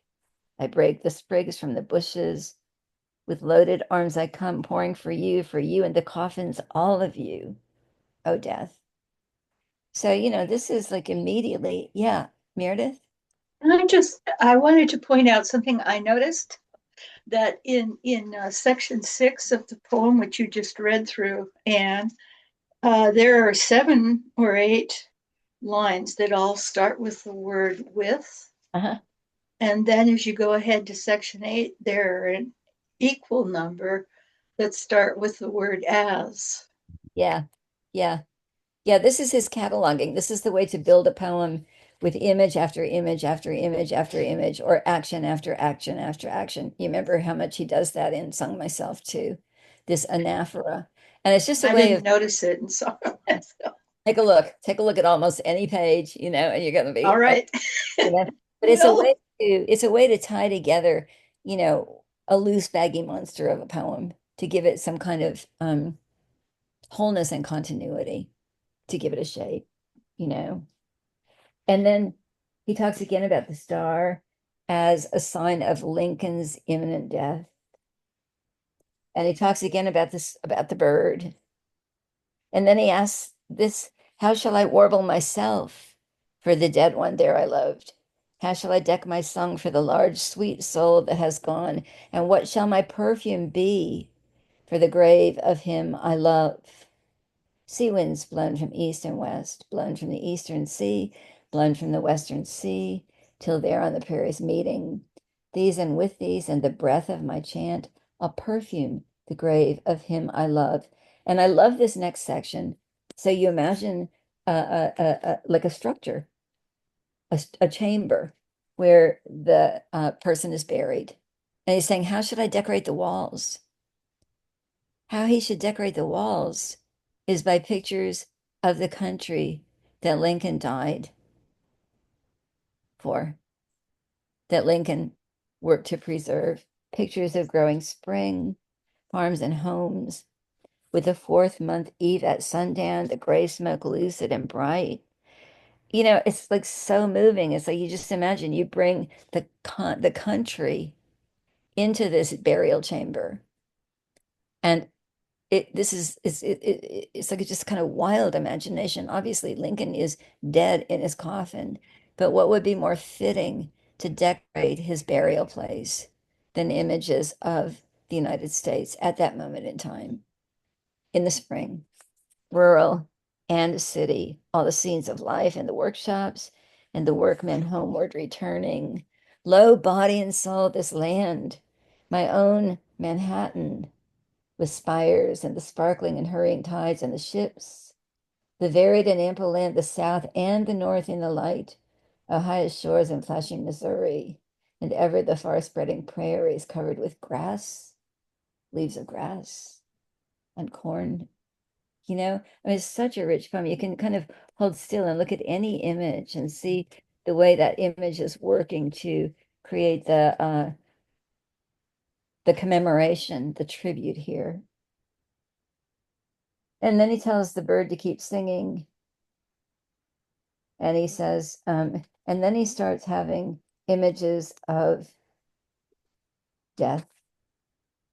I break the sprigs from the bushes. With loaded arms I come, pouring for you and the coffins, all of you, oh death. So, you know, this is like immediately, yeah, Meredith? And I wanted to point out something I noticed that in section 6 of the poem, which you just read through, and there are 7 or 8 lines that all start with the word with. Uh-huh. And then as you go ahead to section 8, there are an equal number that start with the word as. Yeah, yeah. Yeah, this is his cataloging. This is the way to build a poem with image after image after image after image, or action after action after action. You remember how much he does that in Sung Myself too, this anaphora. And it's just a I way didn't of notice it and saw it. take a look at almost any page, you know, and you're gonna be All right. you know, but No. it's a way to tie together, you know, a loose, baggy monster of a poem to give it some kind of wholeness and continuity, to give it a shape, you know. And then he talks again about the star as a sign of Lincoln's imminent death. And he talks again about this, about the bird. And then he asks this, how shall I warble myself for the dead one there I loved? How shall I deck my song for the large, sweet soul that has gone? And what shall my perfume be for the grave of him I love? Sea winds blown from east and west, blown from the eastern sea, blown from the western sea, till there on the prairies meeting. These and with these and the breath of my chant, I'll perfume the grave of him I love. And I love this next section. So you imagine like a structure, a chamber where the person is buried. And he's saying, how should I decorate the walls? How he should decorate the walls is by pictures of the country that Lincoln died for, that Lincoln worked to preserve. Pictures of growing spring, farms and homes, with the fourth month eve at sundown, the gray smoke lucid and bright. You know, it's like so moving. It's like you just imagine you bring the country into this burial chamber, and it's like a just kind of wild imagination. Obviously, Lincoln is dead in his coffin, but what would be more fitting to decorate his burial place than images of the United States at that moment in time in the spring, rural and city, all the scenes of life in the workshops and the workmen homeward returning. Lo, body and soul, this land, my own Manhattan, with spires and the sparkling and hurrying tides and the ships, the varied and ample land, the south and the north in the light, Ohio's shores and flashing Missouri, and ever the far spreading prairies covered with grass, leaves of grass, and corn. You know, I mean, it's such a rich poem. You can kind of hold still and look at any image and see the way that image is working to create the commemoration, the tribute here. And then he tells the bird to keep singing. And he says, and then he starts having images of death,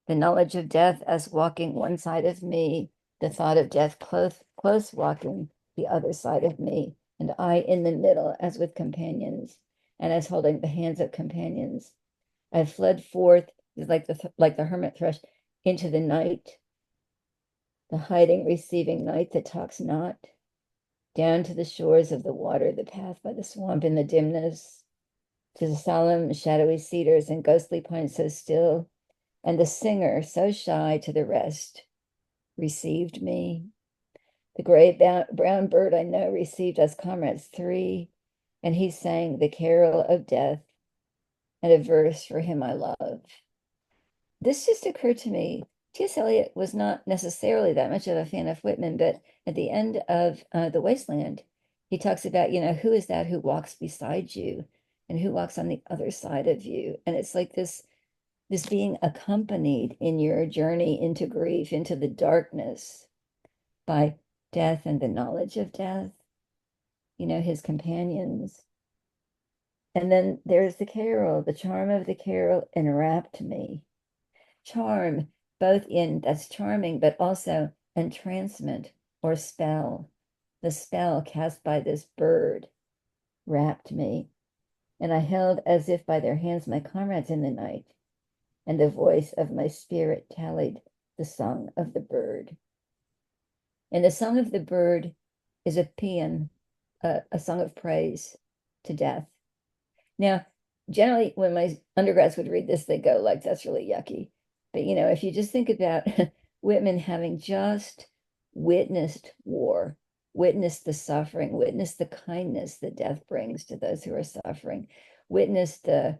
the knowledge of death as walking one side of me, the thought of death close walking the other side of me, and I in the middle as with companions, and as holding the hands of companions. I fled forth like the hermit thrush into the night, the hiding, receiving night that talks not, down to the shores of the water, the path by the swamp in the dimness, to the solemn, shadowy cedars and ghostly pines so still, and the singer so shy to the rest received me. The gray brown bird I know received us comrades three, and he sang the carol of death and a verse for him I love. This just occurred to me. T.S. Eliot was not necessarily that much of a fan of Whitman, but at the end of The Wasteland, he talks about, you know, who is that who walks beside you and who walks on the other side of you? And it's like this being accompanied in your journey into grief, into the darkness by death and the knowledge of death, you know, his companions. And then there's the carol, the charm of the carol enwrapped me. Charm, both in that's charming, but also entrancement or spell. The spell cast by this bird wrapped me, and I held as if by their hands my comrades in the night, and the voice of my spirit tallied the song of the bird. And the song of the bird is a paean, a song of praise to death. Now, generally, when my undergrads would read this, they go like, that's really yucky. But, you know, if you just think about Whitman having just witnessed war, witnessed the suffering, witnessed the kindness that death brings to those who are suffering, witnessed the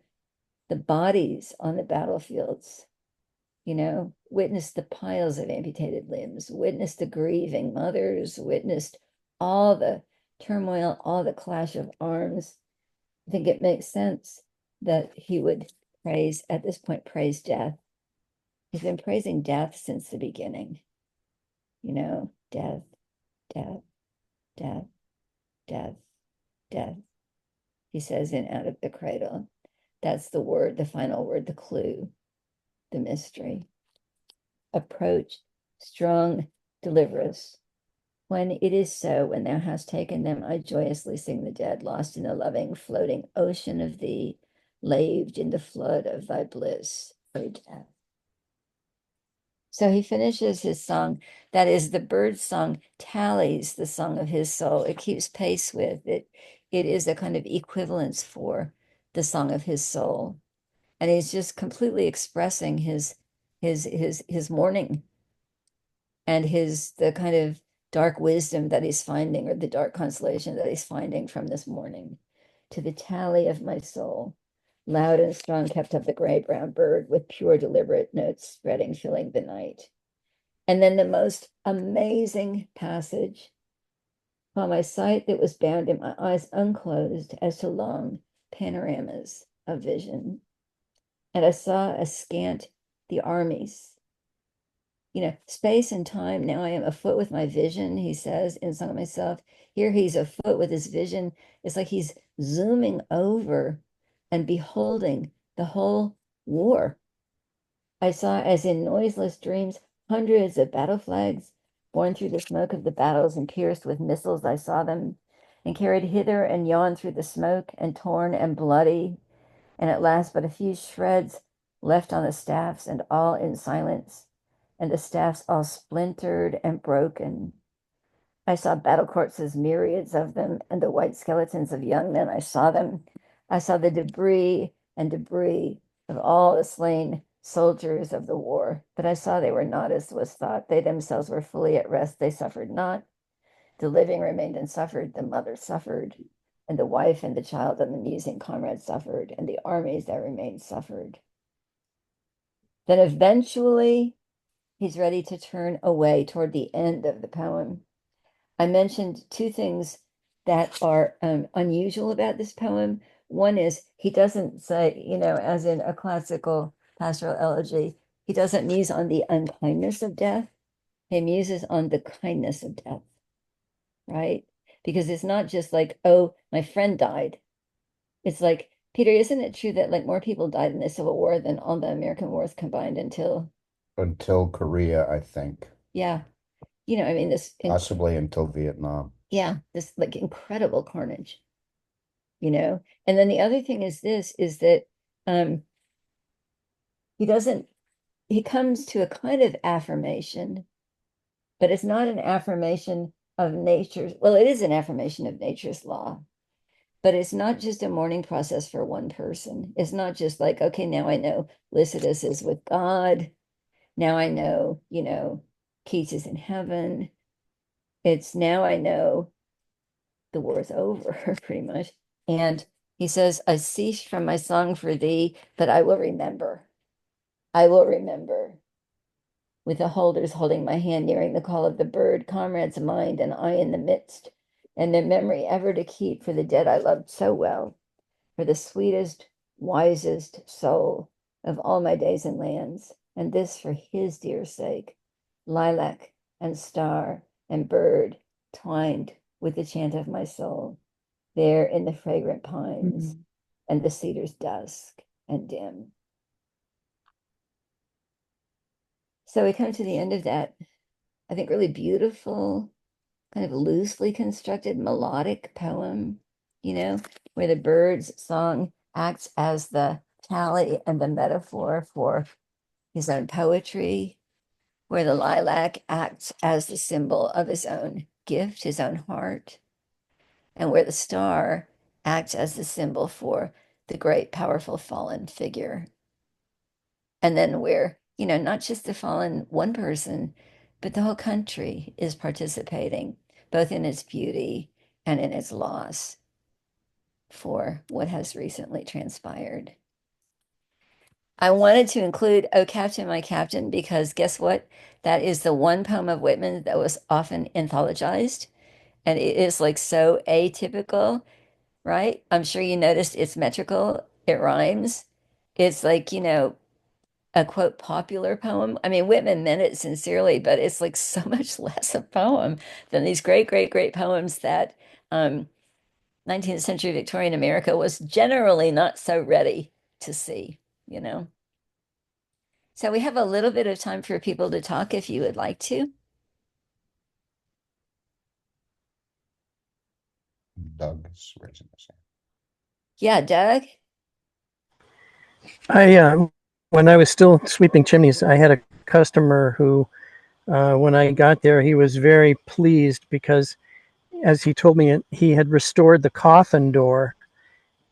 bodies on the battlefields, you know, witnessed the piles of amputated limbs, witnessed the grieving mothers, witnessed all the turmoil, all the clash of arms. I think it makes sense that he would praise, at this point, praise death He's been praising death since the beginning. Death, death, death, death, death. He says in Out of the Cradle. That's the word, the final word, the clue, the mystery. Approach, strong, deliver us. When it is so, when thou hast taken them, I joyously sing the dead, lost in the loving, floating ocean of thee, laved in the flood of thy bliss, O death. So he finishes his song. That is, the bird's song tallies the song of his soul. It keeps pace with it. It is a kind of equivalence for the song of his soul. And he's just completely expressing his mourning and the kind of dark wisdom that he's finding, or the dark consolation that he's finding from this mourning. To the tally of my soul, loud and strong kept up the gray-brown bird with pure deliberate notes spreading, filling the night. And then the most amazing passage: while my sight that was bound in my eyes unclosed as to long panoramas of vision, and I saw askant the armies. Space and time. Now I am afoot with my vision, he says in Song of Myself. Here he's afoot with his vision. It's like he's zooming over and beholding the whole war. I saw, as in noiseless dreams, hundreds of battle flags borne through the smoke of the battles, and pierced with missiles I saw them, and carried hither and yon through the smoke, and torn and bloody, and at last but a few shreds left on the staffs, and all in silence, and the staffs all splintered and broken. I saw battle corpses, myriads of them, and the white skeletons of young men. I saw them. I saw the debris of all the slain soldiers of the war, but I saw they were not as was thought. They themselves were fully at rest. They suffered not. The living remained and suffered. The mother suffered, and the wife and the child and the musing comrade suffered, and the armies that remained suffered. Then eventually, he's ready to turn away toward the end of the poem. I mentioned two things that are unusual about this poem. One is he doesn't say, as in a classical pastoral elegy, he doesn't muse on the unkindness of death. He muses on the kindness of death, right? Because it's not just like, oh, my friend died. It's like, Peter, isn't it true that like more people died in the Civil War than all the American wars combined until Korea, I think. Yeah. I mean, Possibly until Vietnam. Yeah, this like incredible carnage, And then the other thing is that um he comes to a kind of affirmation, but it's not an affirmation of nature's, well, it is an affirmation of nature's law, but it's not just a mourning process for one person. It's not just like, okay, now I know Lycidas is with God. Now I know, Keats is in heaven. It's now I know the war's over, pretty much. And he says, I cease from my song for thee, but I will remember. I will remember. With the holders holding my hand, nearing the call of the bird, comrades of mind, and I in the midst, and their memory ever to keep for the dead I loved so well, for the sweetest, wisest soul of all my days and lands, and this for his dear sake, lilac and star and bird twined with the chant of my soul, there in the fragrant pines and the cedar's dusk and dim. So we come to the end of that, I think, really beautiful, kind of loosely constructed melodic poem, where the bird's song acts as the tally and the metaphor for his own poetry, where the lilac acts as the symbol of his own gift, his own heart, and where the star acts as the symbol for the great, powerful fallen figure. And then where, not just the fallen one person, but the whole country is participating, both in its beauty and in its loss for what has recently transpired. I wanted to include "Oh Captain, My Captain" because guess what? That is the one poem of Whitman that was often anthologized. And it is like so atypical, right? I'm sure you noticed it's metrical, it rhymes. It's like, a quote popular poem. I mean, Whitman meant it sincerely, but it's like so much less a poem than these great, great, great poems that 19th century Victorian America was generally not so ready to see, you know. So we have a little bit of time for people to talk if you would like to. Doug is raising his hand. Yeah, Doug? When I was still sweeping chimneys, I had a customer who, when I got there, he was very pleased because, as he told me, he had restored the coffin door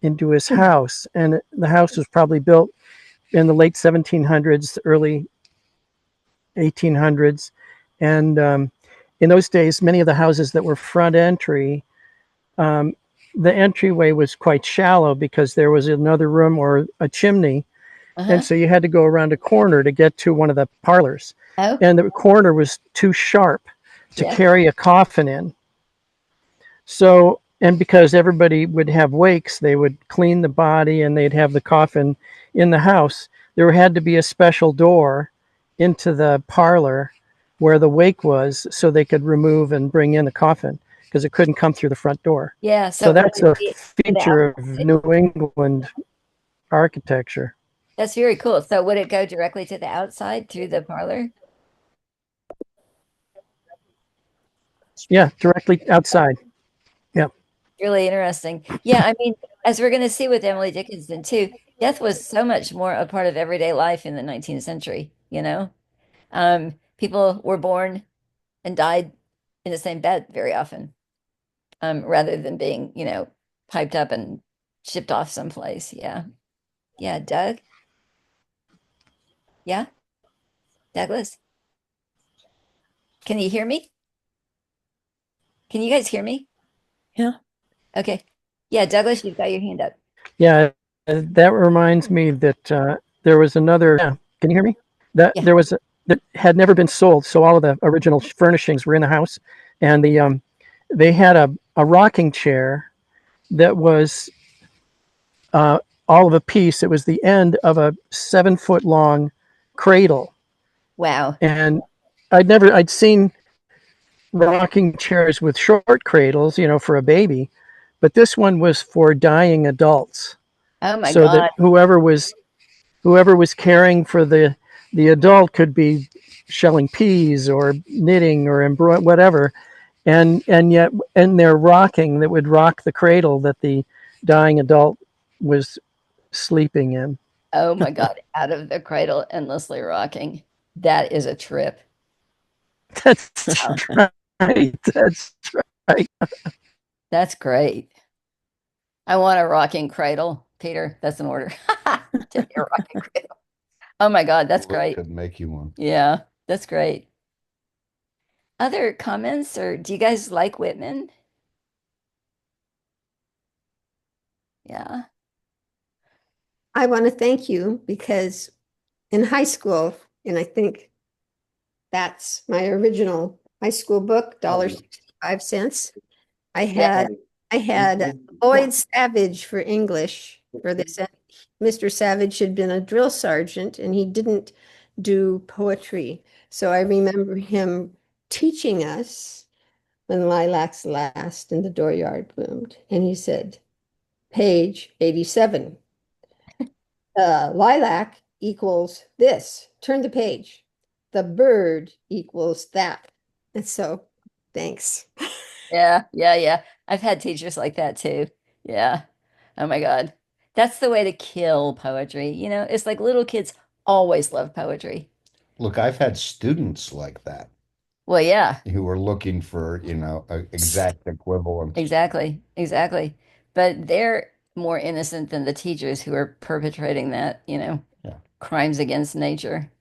into his house, and the house was probably built in the late 1700s, early 1800s, and in those days, many of the houses that were front entry, um, the entryway was quite shallow because there was another room or a chimney. And Uh-huh. so you had to go around a corner to get to one of the parlors. Oh, And the corner was too sharp to yeah. carry a coffin in. So, and because everybody would have wakes, they would clean the body and they'd have the coffin in the house. There had to be a special door into the parlor where the wake was so they could remove and bring in the coffin because it couldn't come through the front door. Yeah. So So would that's it a be to the feature of outside? New England architecture. That's very cool. So would it go directly to the outside through the parlor? Yeah, directly outside. Yeah. Really interesting. Yeah, I mean, as we're going to see with Emily Dickinson too, death was so much more a part of everyday life in the 19th century, you know? People were born and died in the same bed very often, rather than being, piped up and shipped off someplace. Yeah. Yeah, Doug? Yeah, Douglas? Can you hear me? Can you guys hear me? Yeah. Okay. Yeah, Douglas, you've got your hand up. Yeah, that reminds me that there was another. Yeah, can you hear me? That Yeah. there was that had never been sold, so all of the original furnishings were in the house, and they had a rocking chair that was all of a piece. It was the end of a 7 foot long cradle, Wow. and I'd seen rocking chairs with short cradles, for a baby, but this one was for dying adults, Oh my so that God. whoever was caring for the adult could be shelling peas or knitting or whatever, and yet and they're rocking that would rock the cradle that the dying adult was sleeping in. Oh my God. Out of the cradle, endlessly rocking. That is a trip. That's right. That's right. That's great. I want a rocking cradle, Peter. That's an order. Take a rocking cradle. Oh my God, that's Luke great. could make you one. Yeah, that's great. Other comments, or do you guys like Whitman? Yeah. I want to thank you because in high school, and I think that's my original high school book, $1.65. I Yeah. had I had Lloyd Savage for English for this. Mr. Savage had been a drill sergeant and he didn't do poetry. So I remember him teaching us when lilacs last and the dooryard bloomed. And he said, page 87, lilac equals this. Turn the page. The bird equals that. And so, thanks. Yeah, yeah, yeah. I've had teachers like that too. Yeah. Oh my God. That's the way to kill poetry. It's like little kids always love poetry. Look, I've had students like that Well, yeah. who were looking for, exact equivalent. Exactly, exactly. But they're more innocent than the teachers who are perpetrating that, Yeah. crimes against nature.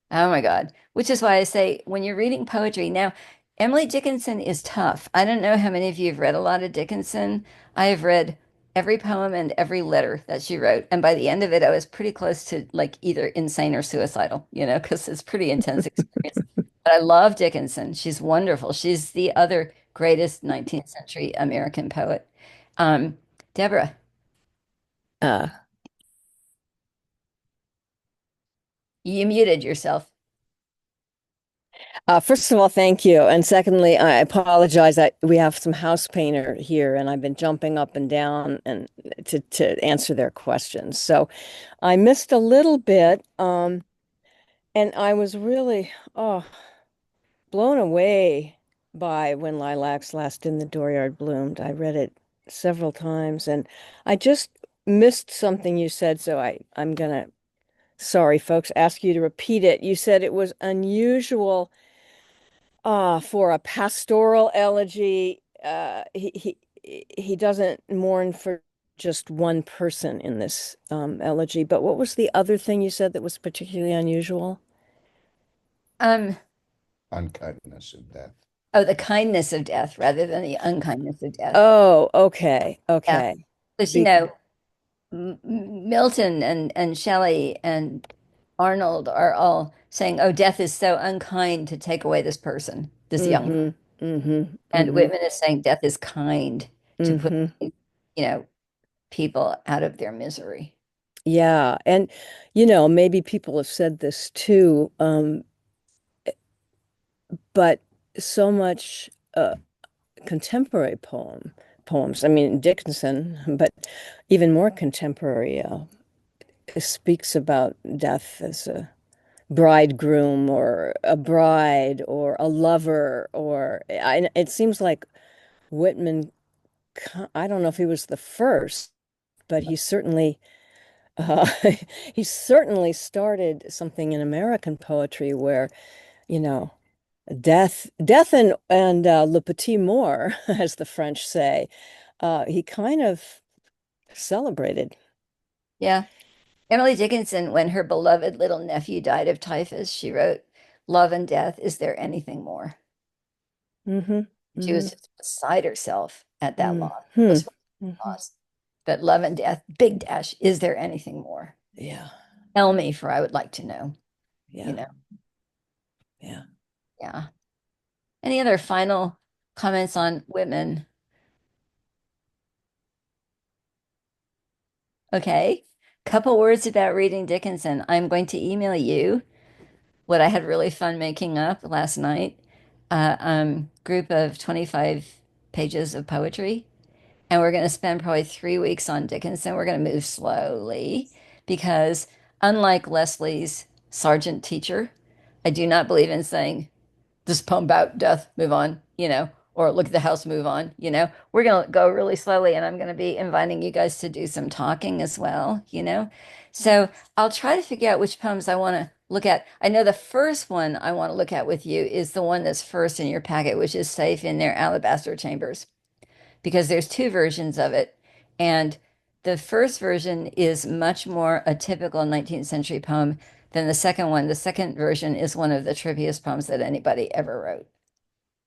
Oh my God. Which is why I say when you're reading poetry, now, Emily Dickinson is tough. I don't know how many of you have read a lot of Dickinson. I have read every poem and every letter that she wrote. And by the end of it, I was pretty close to like either insane or suicidal, because it's pretty intense experience. But I love Dickinson. She's wonderful. She's the other greatest 19th century American poet. Um, Deborah. Uh, You muted yourself. First of all, thank you. And secondly, I apologize that we have some house painter here and I've been jumping up and down and to answer their questions. So I missed a little bit, and I was really blown away by When Lilacs Last in the Dooryard Bloomed. I read it several times and I just missed something you said, so I'm gonna, sorry folks, ask you to repeat it. You said it was unusual for a pastoral elegy. He doesn't mourn for just one person in this elegy, but what was the other thing you said that was particularly unusual? Um, Unkindness of death. oh, the kindness of death rather than the unkindness of death. Oh, okay, Yeah. okay. Because, Be Milton and Shelley and Arnold are all saying, oh, death is so unkind to take away this person, this young person. And Whitman is saying death is kind to put, people out of their misery. Yeah, and maybe people have said this too, but so much contemporary poems. I mean, Dickinson, but even more contemporary, speaks about death as a bridegroom or a bride or a lover, it seems like Whitman, I don't know if he was the first, but uh, he certainly started something in American poetry where, you know, death and le petit mort, as the French say, he kind of celebrated. Yeah. Emily Dickinson, when her beloved little nephew died of typhus, she wrote, Love and death, is there anything more? She was just beside herself at that loss. It was loss. But love and death, big dash, is there anything more? Yeah. Tell me, for I would like to know. Yeah. Yeah. Any other final comments on Whitman? Okay. Couple words about reading Dickinson. I'm going to email you what I had really fun making up last night. Group of 25 pages of poetry. And we're going to spend probably 3 weeks on Dickinson. We're going to move slowly because, unlike Leslie's sergeant teacher, I do not believe in saying, this poem about death, move on, or look at the house, move on. We're going to go really slowly, and I'm going to be inviting you guys to do some talking as well. So I'll try to figure out which poems I want to look at. I know the first one I want to look at with you is the one that's first in your packet, which is Safe in Their Alabaster Chambers, because there's two versions of it. And the first version is much more a typical 19th century poem than the second one. The second version is one of the trippiest poems that anybody ever wrote.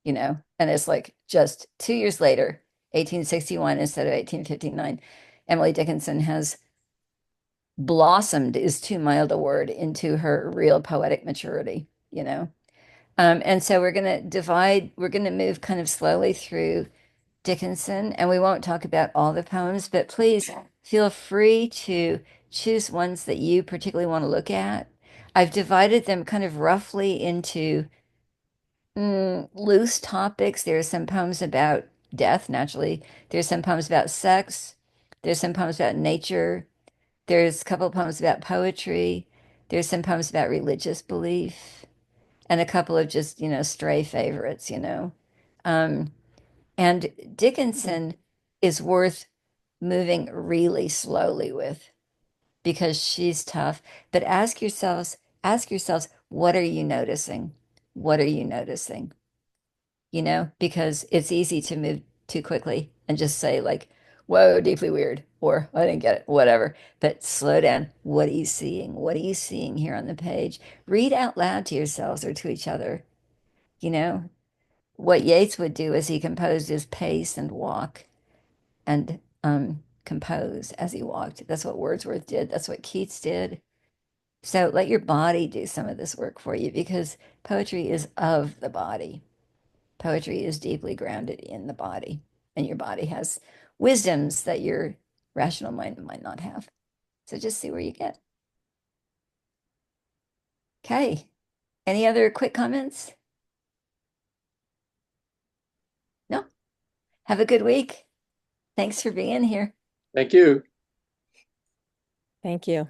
And it's like just 2 years later, 1861 instead of 1859, Emily Dickinson has blossomed, is too mild a word, into her real poetic maturity. And so we're going to move kind of slowly through Dickinson, and we won't talk about all the poems, but please feel free to choose ones that you particularly want to look at. I've divided them kind of roughly into loose topics. There are some poems about death, naturally. There's some poems about sex. There's some poems about nature. There's a couple of poems about poetry. There's some poems about religious belief, and a couple of just, stray favorites. And Dickinson is worth moving really slowly with because she's tough. But ask yourselves, what are you noticing? What are you noticing? Because it's easy to move too quickly and just say, like, whoa, deeply weird, or I didn't get it, whatever. But slow down. What are you seeing? What are you seeing here on the page? Read out loud to yourselves or to each other. You know, what Yeats would do is he composed his pace and walk and compose as he walked. That's what Wordsworth did. That's what Keats did. So let your body do some of this work for you because poetry is of the body. Poetry is deeply grounded in the body, and your body has wisdoms that your rational mind might not have. So just see where you get. Okay. Any other quick comments? No? Have a good week. Thanks for being here. Thank you. Thank you.